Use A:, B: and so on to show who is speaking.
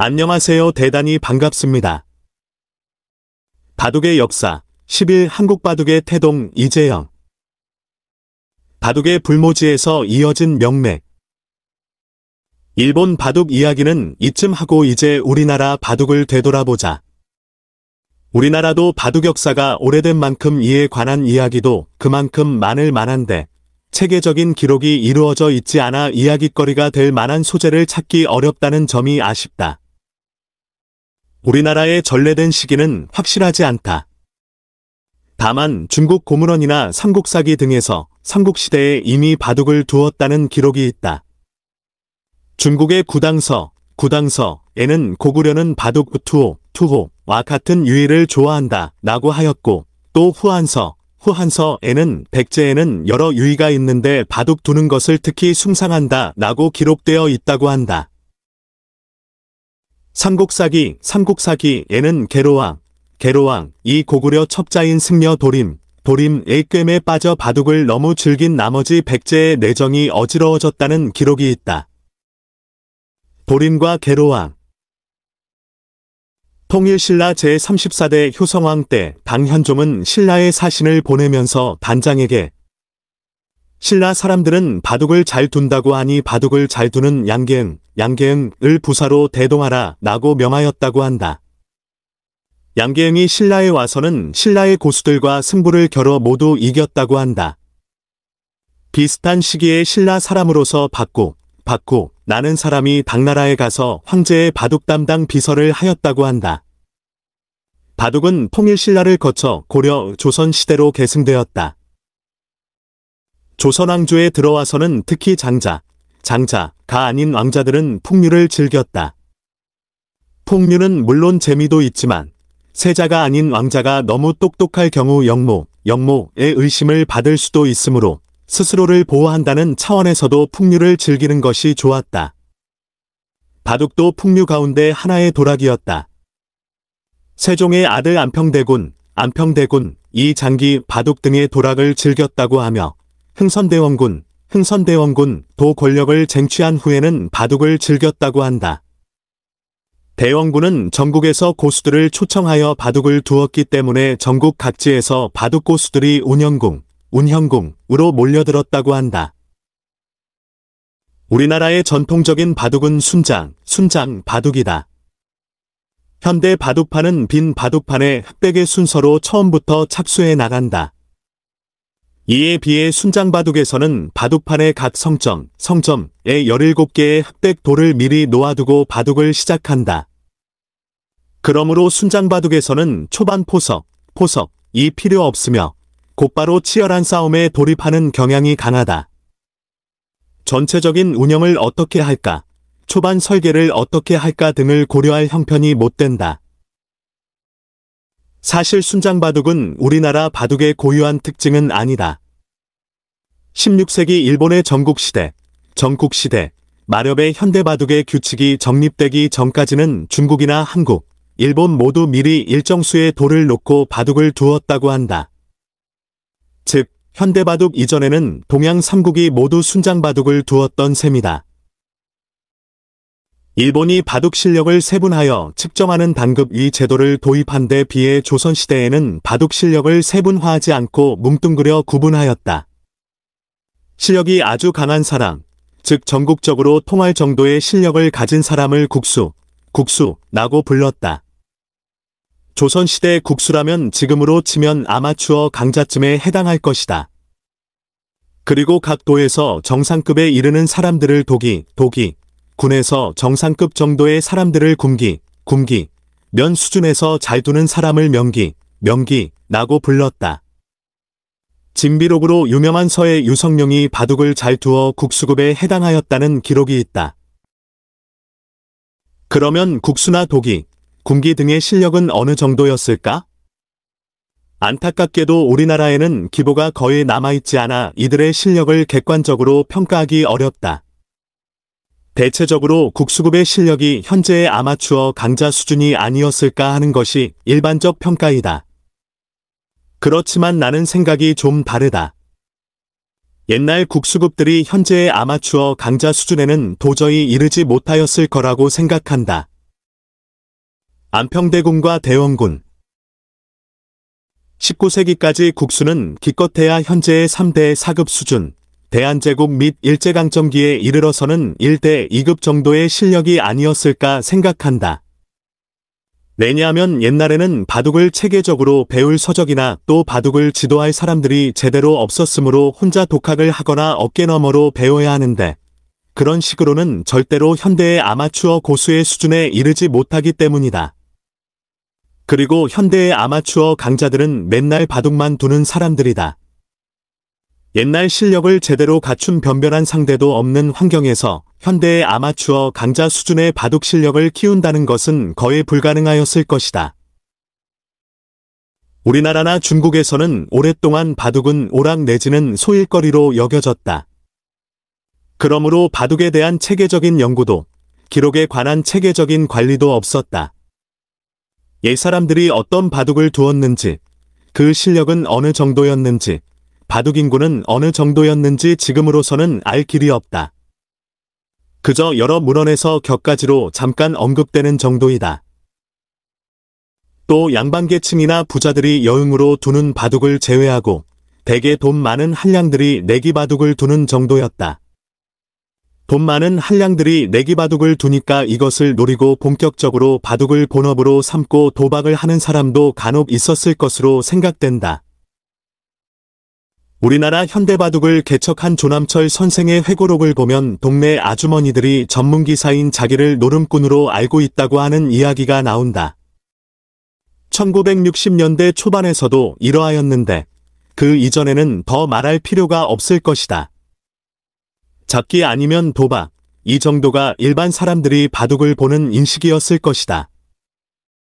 A: 안녕하세요. 대단히 반갑습니다. 바둑의 역사, 10일 한국바둑의 태동 이재영. 바둑의 불모지에서 이어진 명맥. 일본 바둑 이야기는 이쯤 하고 이제 우리나라 바둑을 되돌아보자. 우리나라도 바둑 역사가 오래된 만큼 이에 관한 이야기도 그만큼 많을 만한데 체계적인 기록이 이루어져 있지 않아 이야깃거리가 될 만한 소재를 찾기 어렵다는 점이 아쉽다. 우리나라의 전래된 시기는 확실하지 않다. 다만 중국 고문원이나 삼국사기 등에서 삼국시대에 이미 바둑을 두었다는 기록이 있다. 중국의 구당서에는 고구려는 바둑 투호와 같은 유의를 좋아한다 라고 하였고, 또 후한서에는 백제에는 여러 유의가 있는데 바둑 두는 것을 특히 숭상한다 라고 기록되어 있다고 한다. 삼국사기에는 계로왕이 고구려 첩자인 승려 도림의 꿰매 빠져 바둑을 너무 즐긴 나머지 백제의 내정이 어지러워졌다는 기록이 있다. 도림과 계로왕. 통일신라 제34대 효성왕 때 당현종은 신라의 사신을 보내면서 단장에게 신라 사람들은 바둑을 잘 둔다고 하니 바둑을 잘 두는 양계응을 부사로 대동하라 라고 명하였다고 한다. 양계응이 신라에 와서는 신라의 고수들과 승부를 겨뤄 모두 이겼다고 한다. 비슷한 시기에 신라 사람으로서 박구라는 사람이 당나라에 가서 황제의 바둑 담당 비서를 하였다고 한다. 바둑은 통일신라를 거쳐 고려, 조선 시대로 계승되었다. 조선왕조에 들어와서는 특히 장자가 아닌 왕자들은 풍류를 즐겼다. 풍류는 물론 재미도 있지만 세자가 아닌 왕자가 너무 똑똑할 경우 영모의 의심을 받을 수도 있으므로 스스로를 보호한다는 차원에서도 풍류를 즐기는 것이 좋았다. 바둑도 풍류 가운데 하나의 도락이었다. 세종의 아들 안평대군이 장기 바둑 등의 도락을 즐겼다고 하며 흥선대원군도 권력을 쟁취한 후에는 바둑을 즐겼다고 한다. 대원군은 전국에서 고수들을 초청하여 바둑을 두었기 때문에 전국 각지에서 바둑 고수들이 운형궁으로 몰려들었다고 한다. 우리나라의 전통적인 바둑은 순장 바둑이다. 현대 바둑판은 빈 바둑판에 흑백의 순서로 처음부터 착수해 나간다. 이에 비해 순장바둑에서는 바둑판의 각 성점에 17개의 흑백 돌을 미리 놓아두고 바둑을 시작한다. 그러므로 순장바둑에서는 초반 포석이 필요 없으며 곧바로 치열한 싸움에 돌입하는 경향이 강하다. 전체적인 운영을 어떻게 할까, 초반 설계를 어떻게 할까 등을 고려할 형편이 못 된다. 사실 순장바둑은 우리나라 바둑의 고유한 특징은 아니다. 16세기 일본의 전국시대 마렵의 현대바둑의 규칙이 정립되기 전까지는 중국이나 한국, 일본 모두 미리 일정 수의 돌을 놓고 바둑을 두었다고 한다. 즉, 현대바둑 이전에는 동양 3국이 모두 순장바둑을 두었던 셈이다. 일본이 바둑 실력을 세분하여 측정하는 단급 이 제도를 도입한 데 비해 조선시대에는 바둑 실력을 세분화하지 않고 뭉뚱그려 구분하였다. 실력이 아주 강한 사람, 즉 전국적으로 통할 정도의 실력을 가진 사람을 국수라고 불렀다. 조선시대 국수라면 지금으로 치면 아마추어 강자쯤에 해당할 것이다. 그리고 각 도에서 정상급에 이르는 사람들을 군에서 정상급 정도의 사람들을 면 수준에서 잘 두는 사람을 명기라고 불렀다. 진비록으로 유명한 서의 유성룡이 바둑을 잘 두어 국수급에 해당하였다는 기록이 있다. 그러면 국수나 군기 등의 실력은 어느 정도였을까? 안타깝게도 우리나라에는 기보가 거의 남아있지 않아 이들의 실력을 객관적으로 평가하기 어렵다. 대체적으로 국수급의 실력이 현재의 아마추어 강자 수준이 아니었을까 하는 것이 일반적 평가이다. 그렇지만 나는 생각이 좀 다르다. 옛날 국수급들이 현재의 아마추어 강자 수준에는 도저히 이르지 못하였을 거라고 생각한다. 안평대군과 대원군. 19세기까지 국수는 기껏해야 현재의 3대 4급 수준, 대한제국 및 일제강점기에 이르러서는 1대 2급 정도의 실력이 아니었을까 생각한다. 왜냐하면 옛날에는 바둑을 체계적으로 배울 서적이나 또 바둑을 지도할 사람들이 제대로 없었으므로 혼자 독학을 하거나 어깨너머로 배워야 하는데, 그런 식으로는 절대로 현대의 아마추어 고수의 수준에 이르지 못하기 때문이다. 그리고 현대의 아마추어 강자들은 맨날 바둑만 두는 사람들이다. 옛날 실력을 제대로 갖춘 변변한 상대도 없는 환경에서 현대의 아마추어 강자 수준의 바둑 실력을 키운다는 것은 거의 불가능하였을 것이다. 우리나라나 중국에서는 오랫동안 바둑은 오락 내지는 소일거리로 여겨졌다. 그러므로 바둑에 대한 체계적인 연구도, 기록에 관한 체계적인 관리도 없었다. 옛사람들이 어떤 바둑을 두었는지, 그 실력은 어느 정도였는지, 바둑 인구는 어느 정도였는지 지금으로서는 알 길이 없다. 그저 여러 문헌에서 격가지로 잠깐 언급되는 정도이다. 또 양반계층이나 부자들이 여흥으로 두는 바둑을 제외하고 대개 돈 많은 한량들이 내기 바둑을 두는 정도였다. 돈 많은 한량들이 내기 바둑을 두니까 이것을 노리고 본격적으로 바둑을 본업으로 삼고 도박을 하는 사람도 간혹 있었을 것으로 생각된다. 우리나라 현대바둑을 개척한 조남철 선생의 회고록을 보면 동네 아주머니들이 전문기사인 자기를 노름꾼으로 알고 있다고 하는 이야기가 나온다. 1960년대 초반에서도 이러하였는데 그 이전에는 더 말할 필요가 없을 것이다. 잡기 아니면 도박, 이 정도가 일반 사람들이 바둑을 보는 인식이었을 것이다.